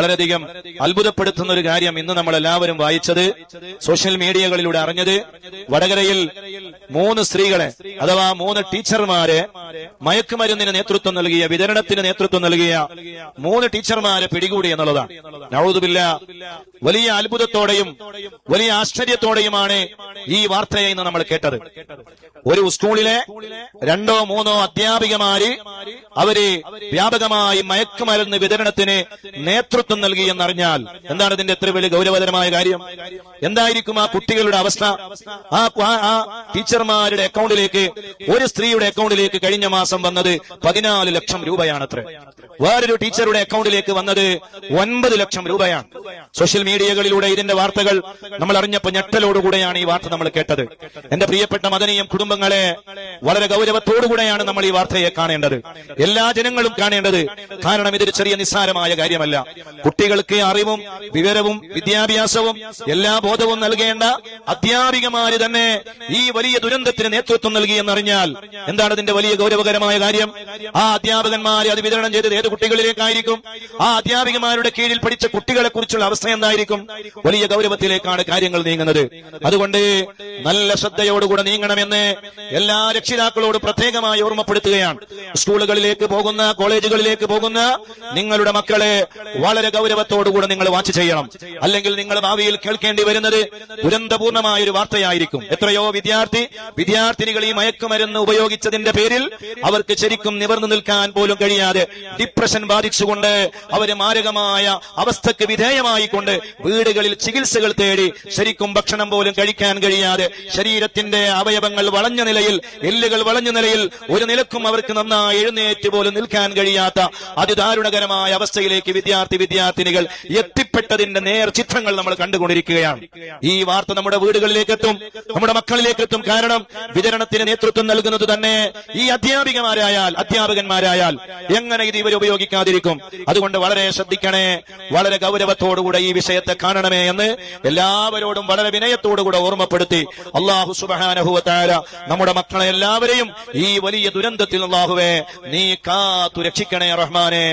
വളരെയധികം അത്ഭുതപ്പെടുത്തുന്ന ഒരു കാര്യം ഇന്ന് നമ്മൾ എല്ലാവരും വായിച്ചത്, സോഷ്യൽ മീഡിയകളിലൂടെ അറിഞ്ഞത്, വടകരയിൽ 3 സ്ത്രീകളെ അഥവാ 3 ടീച്ചർമാരെ മയക്കുമരുന്നിന് നേതൃത്വം നൽകിയ, വിതരണത്തിന് നേതൃത്വം നൽകിയ 3 ടീച്ചർമാരെ പിടികൂടി എന്നുള്ളതാണ്. നഊദു ബില്ലാഹ്. വലിയ അത്ഭുതത്തോടെയും വലിയ ആശ്ചര്യത്തോടെയുമാണ് ഈ വാർത്തയെ ഇന്ന് നമ്മൾ കേട്ടത്. ഒരു സ്കൂളിലെ 2ഓ 3ഓ അധ്യാപികമാര് അവര് വ്യാപകമായി മയക്കുമരുന്ന് വിതരണത്തിന് നേതൃത്വം നൽകി എന്നറിഞ്ഞാൽ എന്താണ് ഇതിന്റെ എത്ര വലിയ ഗൗരവതരമായ കാര്യം? എന്തായിരിക്കും ആ കുട്ടികളുടെ അവസ്ഥ? ആ ടീച്ചർമാരുടെ അക്കൗണ്ടിലേക്ക്, ഒരു സ്ത്രീയുടെ അക്കൗണ്ടിലേക്ക് കഴിഞ്ഞ മാസം വന്നത് 14 ലക്ഷം രൂപയാണത്രേ. വേറൊരു ടീച്ചറുടെ അക്കൗണ്ടിലേക്ക് വന്നത് 9 ലക്ഷം രൂപയാണ്. സോഷ്യൽ മീഡിയകളിലൂടെ ഇതിന്റെ വാർത്തകൾ നമ്മൾ അറിഞ്ഞപ്പോൾ ഞെട്ടലോടുകൂടെയാണ് ഈ വാർത്ത നമ്മൾ കേട്ടത്. എന്റെ പ്രിയപ്പെട്ട മദനിയും കുടുംബങ്ങളെ, വളരെ ഗൗരവത്തോടുകൂടെയാണ് നമ്മൾ ഈ വാർത്തയെ കാണേണ്ടത്, എല്ലാ ജനങ്ങളും കാണേണ്ടത്. കാരണം ഇതൊരു ചെറിയ നിസ്സാരമായ കാര്യമല്ല. കുട്ടികൾക്ക് അറിവും വിവരവും വിദ്യാഭ്യാസവും എല്ലാ ബോധവും നൽകേണ്ട അധ്യാപികമാര് തന്നെ ഈ വലിയ ദുരന്തത്തിന് നേതൃത്വം നൽകി എന്നറിഞ്ഞാൽ എന്താണ് ഇതിന്റെ വലിയ ഗൗരവകരമായ കാര്യം? ആ അധ്യാപകന്മാരെ അത് വിതരണം ചെയ്തത് ഏത് കുട്ടികളിലേക്കായിരിക്കും? ആ അധ്യാപികമാരുടെ കീഴിൽ പഠിച്ച കുട്ടികളെ കുറിച്ചുള്ള അവസ്ഥ എന്തായിരിക്കും? വലിയ ഗൗരവത്തിലേക്കാണ് കാര്യങ്ങൾ നീങ്ങുന്നത്. അതുകൊണ്ട് നല്ല ശ്രദ്ധയോടുകൂടെ നീങ്ങണമെന്ന് എല്ലാ രക്ഷിതാക്കളോട് പ്രത്യേകമായി ഓർമ്മപ്പെടുത്തുകയാണ്. സ്കൂളുകളിലേക്ക് പോകുന്ന, കോളേജുകളിലേക്ക് പോകുന്ന നിങ്ങളുടെ മക്കളെ വളരെ ഗൗരവത്തോടുകൂടെ നിങ്ങൾ വാച്ച് ചെയ്യണം. അല്ലെങ്കിൽ നിങ്ങൾ ഭാവിയിൽ കേൾക്കേണ്ടി വരുന്നത് ദുരന്തപൂർണമായ ഒരു വാർത്തയായിരിക്കും. എത്രയോ വിദ്യാർത്ഥിനികൾ ഈ മയക്കുമരുന്ന് ഉപയോഗിച്ചതിന്റെ പേരിൽ അവർക്ക് ശരിക്കും നിവർന്നു നിൽക്കാൻ പോലും കഴിയാതെ ഡിപ്രഷൻ ബാധിച്ചുകൊണ്ട് അവര് മാരകമായ അവസ്ഥക്ക് വിധേയമായിക്കൊണ്ട് വീടുകളിൽ ചികിത്സകൾ തേടി ശരിക്കും ഭക്ഷണം പോലും കഴിക്കാൻ കഴിയാതെ ശരീരത്തിന്റെ അവയവങ്ങൾ വളഞ്ഞ നിലയിൽ, എല്ലുകൾ വളഞ്ഞ നിലയിൽ ഒരു നിലക്കും അവർക്ക് നന്നായി എഴുന്നേറ്റ് പോലും നിൽക്കാൻ കഴിയാത്ത അതിദാരുണകരമായ അവസ്ഥയിലേക്ക് വിദ്യാർത്ഥിനികൾ എത്തിപ്പെട്ടതിന്റെ നേർ ചിത്രങ്ങൾ നമ്മൾ കണ്ടുകൊണ്ടിരിക്കുകയാണ്. ഈ വാർത്ത നമ്മുടെ വീടുകളിലേക്ക് എത്തും, നമ്മുടെ മക്കളിലേക്ക് എത്തും. കാരണം വിതരണത്തിന് നേതൃത്വം നൽകുന്നത് തന്നെ ഈ അധ്യാപകന്മാരായാൽ എങ്ങനെ ഇത് ഇവർ ഉപയോഗിക്കാതിരിക്കും? അതുകൊണ്ട് വളരെ ശ്രദ്ധിക്കണേ, വളരെ ഗൗരവത്തോടുകൂടെ ഈ വിഷയത്തെ കാണണമേ എന്ന് എല്ലാവരോടും വളരെ വിനയത്തോടുകൂടെ ഓർമ്മപ്പെടുത്തി അല്ലാഹു സുബ്ഹാനഹു വ തആല നമ്മുടെ മക്കളെ എല്ലാവരെയും ഈ വലിയ ദുരന്തത്തിൽ അല്ലാഹുവേ നീ കാത്തു രക്ഷിക്കണേ റഹ്മാനെ.